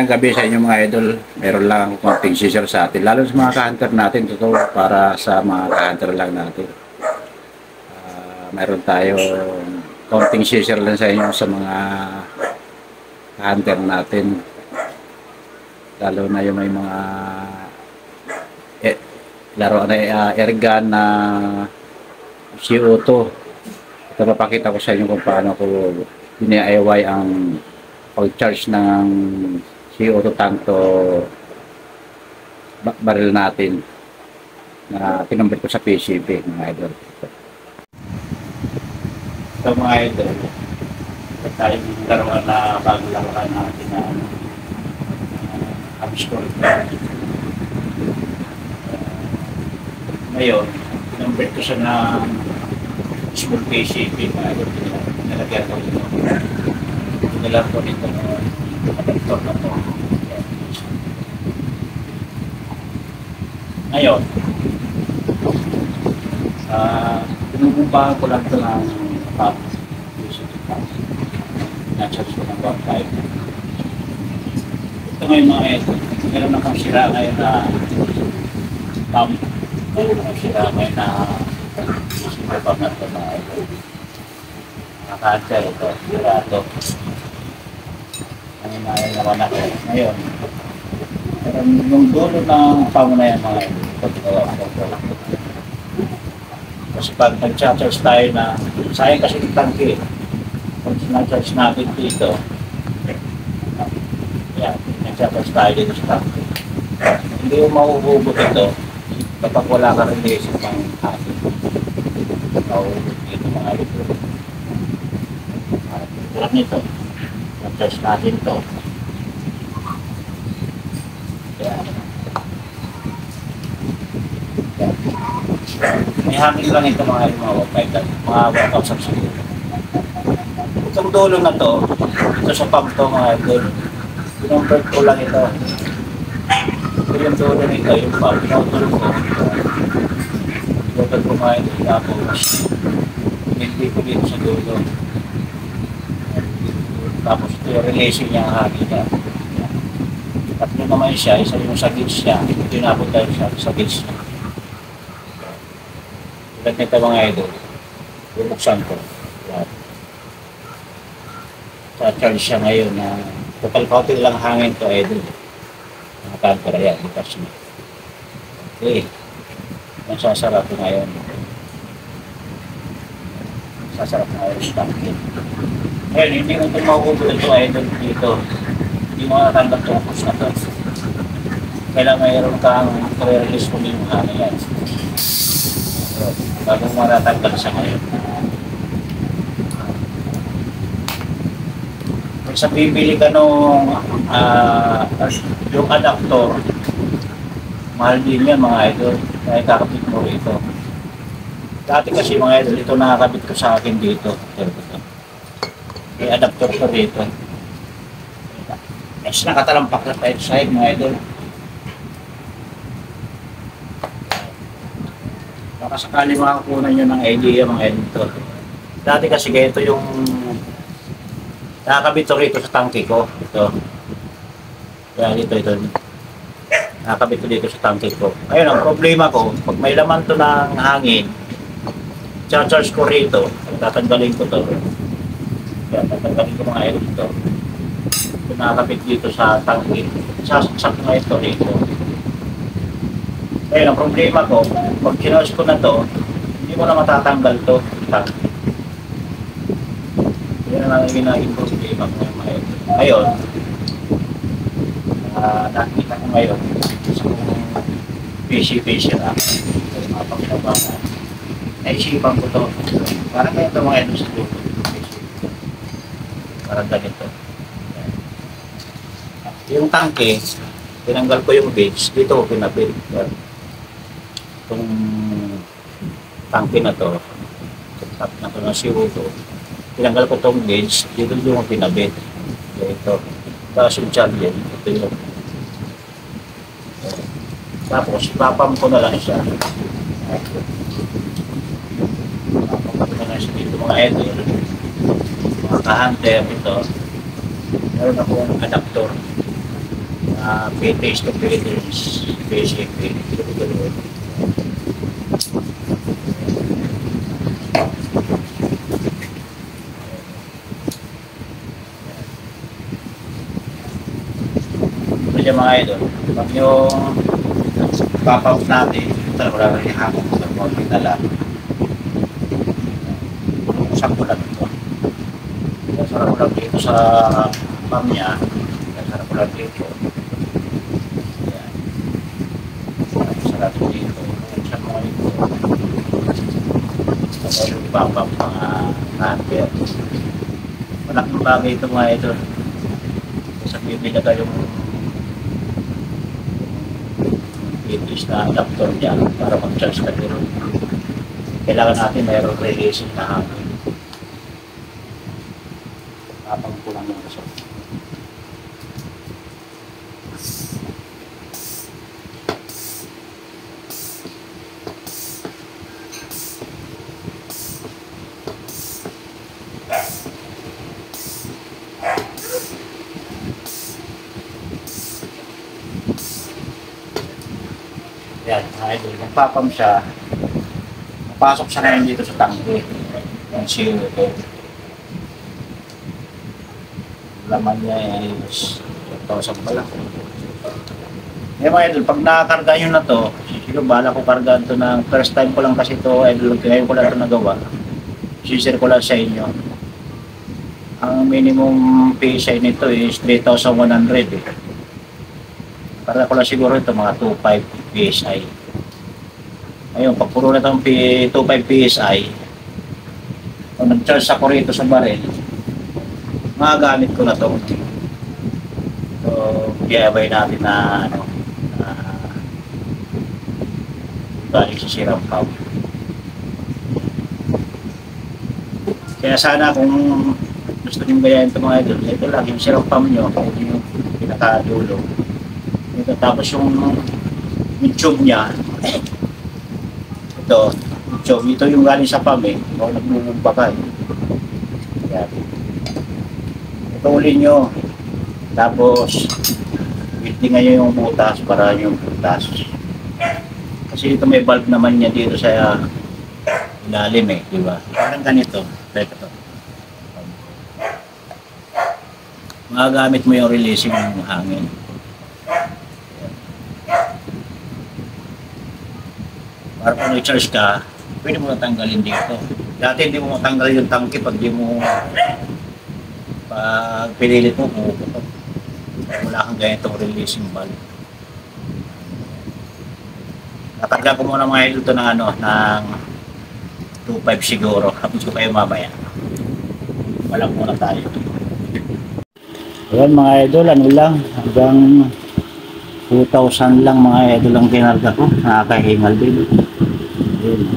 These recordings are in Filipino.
Magandang gabi sa inyo mga idol. Meron lang akong konting share sa atin. Lalo sa mga ka-hunter natin. Totoo para sa mga ka-hunter lang natin. Meron tayo konting share lang sa inyo sa mga ka-hunter natin. Lalo na yung may mga laro na airgun na CO2. Ito papakita ko sa inyo kung paano ko DIY ang pag-charge ng CO2 tank to barrel natin na kinumbit ko sa PCP mga idol. Ito mga idol, ito tayo dalawa na bago laruan natin na abscore. Ngayon, kinumbit ko siya ng small PCP mga idol. Nalagyan ko ito. Nilang ko dito ng adaptor na ito. Ngayon, pinubumbahan ko lang ito ng pump. Na-charge ko ng 1.5. Ito ngayon mga ito. Meron na kang sira ngayon na pump. Meron na kang sira ngayon na super pump na ito mga ito. Nakaka-answer ito. Sira ito. Ngayon naman ako. Ngayon, yung dulo ng pamo na yan mga paggawa ko. Kasi pag nag-charge tayo na, sayang kasi yung tangke. Pag nag-charge natin dito, yan, nag-charge tayo dito sa tangke. Hindi yung mauubot ito kapag wala ka rin din sa pang atin. Mauubot dito mga ito. Tulad nito. Test natin to. Yan. May hangin lang ito mga workout siguro. Itong dulo na to, ito sa pump to mga idol. Pinumbert ko lang ito. Ito yung dulo nito, yung pump. Pinutulog ko. Pinutulog ko mga idol. Tapos, hindi ko dito sa dulo. Tapos ito yung relation niya ang hangin niya. Tatlo naman siya, isa yung sa gauge niya. Ito yung nabot tayo sa gauge niya. Tulad nito mga idol, bubuksan ko. Sa-charge siya ngayon na total counting lang hangin to idol. Nakataan ko na yan, ipas niya. Okay. Ang sasarap ko ngayon. Sasarap ngayon yung tankin. Ngayon, hindi mo ito makukulit ito idol dito. Hindi mo nakatanggap itong push na ito. Kailangan mayroon kang release kung yung hangin yan. Bago mo matatanggal siya ngayon. Kung sa bibili ka nung yung adaptor, mahal din yan mga idol. Kaya kakapit mo rito. Dati kasi mga idol, ito nakakabit ko sa akin dito. May adapter ko dito. Yes, nakatalampak na tayo sa side mga idol. Baka sakali makakunan nyo ng idea mga idol. Dati kasi ganito yung nakakabit ko rito sa tangke ko. Ito. Kaya ito. Nakakabit ko dito sa tangke ko. Ayun, ang problema ko, pag may laman to ng hangin, charge ko rito, tatanggalin ko to. Kaya tatanggalin ko mga idol dito. Nakakabit dito sa tangke. Sasaksak na ito rito. Ayun, ang problema ko, pag kinos ko na to, hindi mo na matatanggal to. Yan ang naging problema ko ngayon. Ngayon, nakikita ko ngayon sa PC na mapagtabangan. Naisipan ko to. Parang ganito mga idol sa dulo. Parang ganito. Yung tangke, tinanggal ko yung gauge, dito ko pinabit. Itong tangke na to, tap na to ng CO2, tinanggal ko itong gauge, dito yung pinabit. Ito. Tapos yung charger, ito yung. Tapos, papam ko na lang siya. Papam ko na lang siya dito mga idol. Mga ka-hunter ito. Meron akong adaptor. PTs to PTs, PCP. Ito yung mga idol. Pag yung pop-up natin, ito wala rin hapon ito. Konti na lang. Sakto lang ito. Sarap ko lang dito sa pam niya. Sarap ko lang dito. Ayan. Sarap ko dito. Sa mga ito. Ito yung pop-up mga number. Malaking bagay ito mga ito. Sa bibila kayong English na adapter niya para mag-charge ka dito. Kailangan natin mayroong releasing na hangin. Tapang ko lang yung result. Yan, idol. Magpapam siya. Napasok siya ngayon dito sa tangke. Yung CO2. Laman niya is 1,000 pala. Eh mga idol, pag nakakarga nyo na to, siguro bala ko kargaan to ng first time ko lang kasi to, idol, ngayon ko lang ito nagawa. Sisir ko lang sa inyo. Ang minimum PSI nito is 3,100 eh. Para ko lang siguro ito mga 2,500 PSI. Ngayon, pag puro na itong 2,500 PSI, kung nag-charge ako rito sa baril, magagamit ko na ito. So, i-abay natin na ano, galing sa Sierra Pump. Kaya sana kung gusto nyo gayahin ito mga idol, ito lang yung Sierra Pump nyo, yung pinakadulo. Ito, tapos yung tube niya, ito yung galing sa pump eh, kung nagbubumba ka eh. Yan. Ito uli nyo, tapos buildingan nyo yung butas para yung butas. Kasi ito may valve naman niya dito sa ilalim eh, di ba? Parang ganito, ito. Magagamit mo yung releasing ng hangin. Para kung i-charge ka, pwede mo natanggalin dito. Dati hindi mo matanggal yung tangke pag di mo pag pinilit mo puputok. Wala kang ganitong releasing valve. Nakarga ko muna mga idol ito ng ano, ng 2.5 siguro. Tapos ko kayo mamaya. Walang muna tayo. Ayan mga idol, ano lang, hanggang 2,000 lang mga idol ang kinarga ko. Nakakahingal din. Ayan,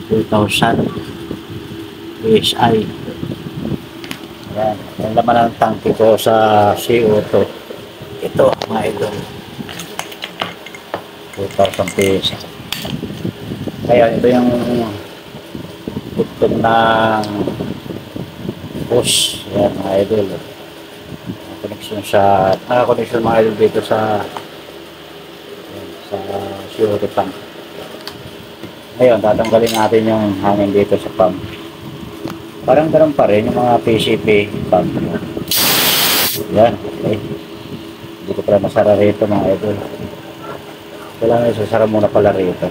2,000 PSI. Ayan, yung laman ng tangke ko sa CO2. Ito mga idol, 2,000 PSI. Kaya ito yung button ng push. Ayan mga idol, connection sa naka-connection mga idol dito sa CO2 tank. Ngayon, tatanggalin natin yung hangin dito sa pump. Parang ganun pa rin yung mga PCP pump. Yan, okay. Hindi ko pala nasara rito mga idol. Kailangan isasara muna pala rito.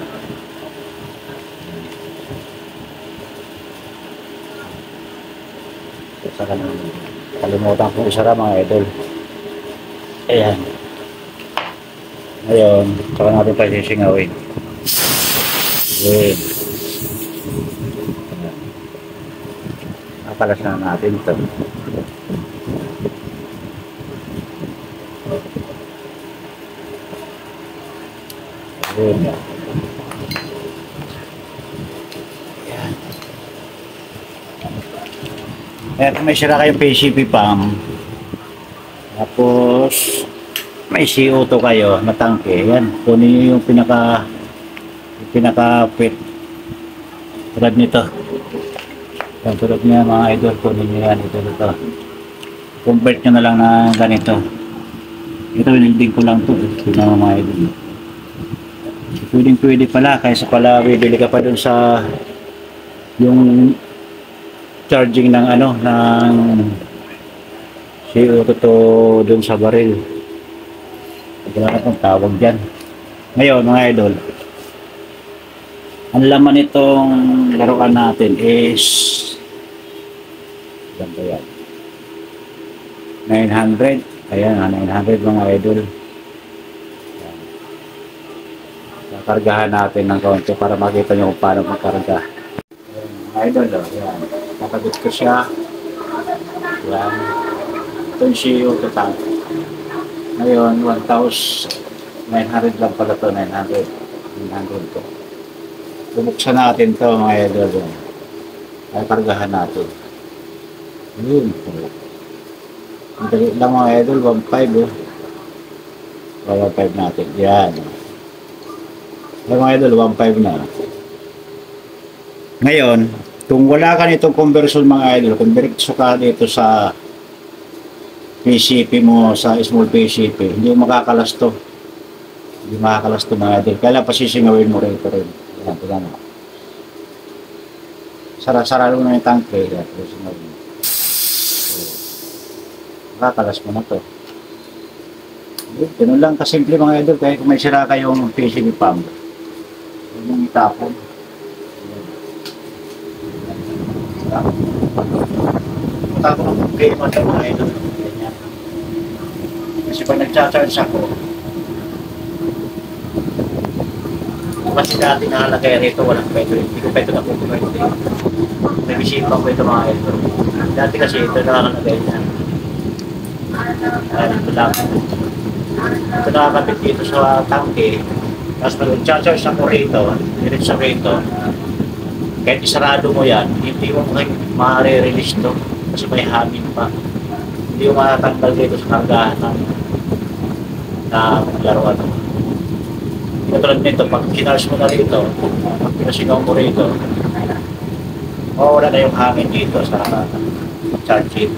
Saka na, kalimutan kong isara mga idol. Ayan. Ngayon, saka natin pa sisingawin. Ayan. Nakalas na natin ito. Ayan. Ayan. Ayan, may sira kayong PCP pump. Tapos may CO2 kayo na tangke. Ayan, kunin nyo yung pinaka-fit tulad nito. Yan, tulad niya mga idol, kunin nyo yan. Ito. Convert nyo na lang na ganito. Ito, winilding ko lang to. Tingnan mo mga idol. Pwedeng-pwede pala, kaysa pala bibili ka pa dun sa yung charging ng ano, ng CO2 to dun sa baril. Wala na itong tawag dyan. Ngayon mga idol, ang laman itong laruan natin is ganda yan, 900. Ayan, 900 mga idol. Kargahan natin ng konti para makita nyo kung paano magkarga. Mga idol, ayan. Nakabit ko siya. Ayan. Ito yung CO2 tank. Ngayon, 1,900 lang pala ito. 900 to. Bubuksan natin to mga idol. Ay, kargahan natin. Yun. Ang dali lang mga idol. 1,500 oh. 1,500 natin. Yan. Ay, mga idol, 1,500 na. Ngayon, kung wala ka nitong conversion mga idol, kung direkto ka dito sa PCP mo, sa small PCP, hindi mo makakalas to. Hindi makakalas to mga idol. Kaya pasisingawin mo rin ito rin. Yan, tignan mo. Sara-sara mo na yung tanke. Yan, pasisingawin mo. So, makakalas mo na to. Ganun lang kasimple mga idol. Kaya kung may sira kayong PCP pump, huwag mong itapon. Tapos ang problema sa mga idol. Kasi pag nag-charge ako, kasi dati nakalagay rito, walang petrol. Hindi ko petrol na pupunta. Nag-isipan ko ito mga idol. Dati kasi ito nakalagay niya. Ito lang. Ito nakakabit dito sa tangke. Tapos pag nag-charge ako rito, diretso rito, kahit isarado mo yan, hindi mo ma-re-release to kasi may hamin pa. Hindi mo matatanggal dito sa kargahan ng laruan. Katulad nito, pag kinarge mo na rito, pag pinasigaw mo rito, wala na yung hangin dito sa charging.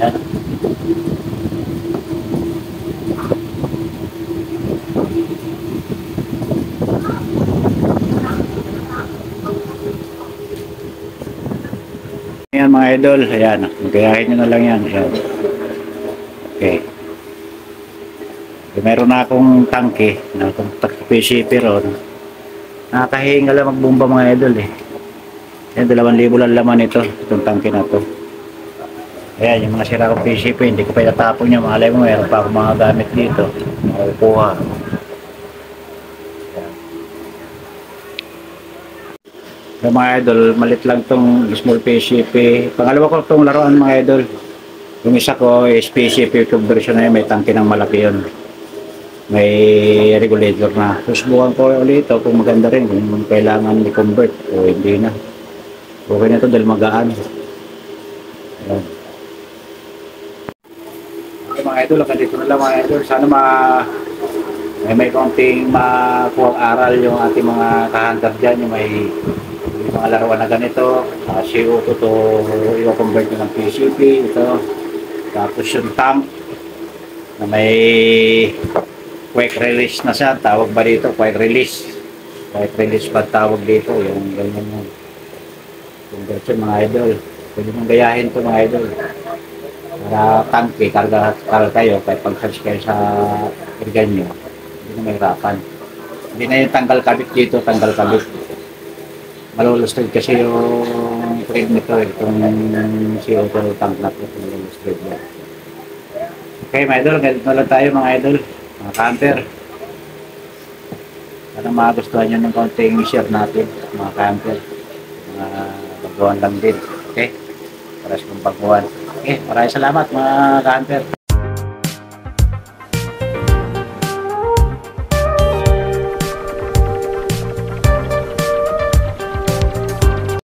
Yan. Ayan mga idol, ayan, magayahin nyo na lang yan. Ayan. Okay. Meron na akong tangke, na akong PCP ron. Nakakahinga lang magbomba mga idol eh. Ayan, 2,000 lang laman ito, itong tangke na to. Ayan, yung mga sira kong PCP, hindi ko pa itatapon niya. Malay mo, meron pa akong mga gamit dito. Makukuha. Yung mga idol, malit lang tong small PCP. Pangalawa ko itong laruan mga idol. Yung isa ko is PCP conversion na yun, may tangke ng malaki yun. May regulator na. Susubukan ko ulit ito kung maganda rin, kung kailangan i-convert o hindi na. Okay na ito dahil magaan. Ayan. Okay mga idol, hanggang dito na lang mga idol. Sana may konting makuha aral yung ating mga kahandar dyan, yung may mga laruan na ganito, CO2 to i-convert nyo ng PCP, ito. Tapos yung tank na may quick release na siya, tawag ba dito? Quick release. Quick release pa tawag dito, yung ganyan mo. Conversion mga idol. Pwede mong gayahin to mga idol. Para tanke, karga kayo, kahit pag-search kayo sa irgan nyo, hindi na mahirapan. Hindi na yung tanggal kabit dito, tanggal kabit. Malulustred kasi yung thread nito eh, itong CO2 tank na ito, malulustred yan. Okay mga idol, ganito na lang tayo mga idol, mga camper. Sana magustuhan nyo ng konting share natin, mga camper. Mga baguhan lang din, okay? Para sa pagbaguhan. Okay, maraming salamat mga camper.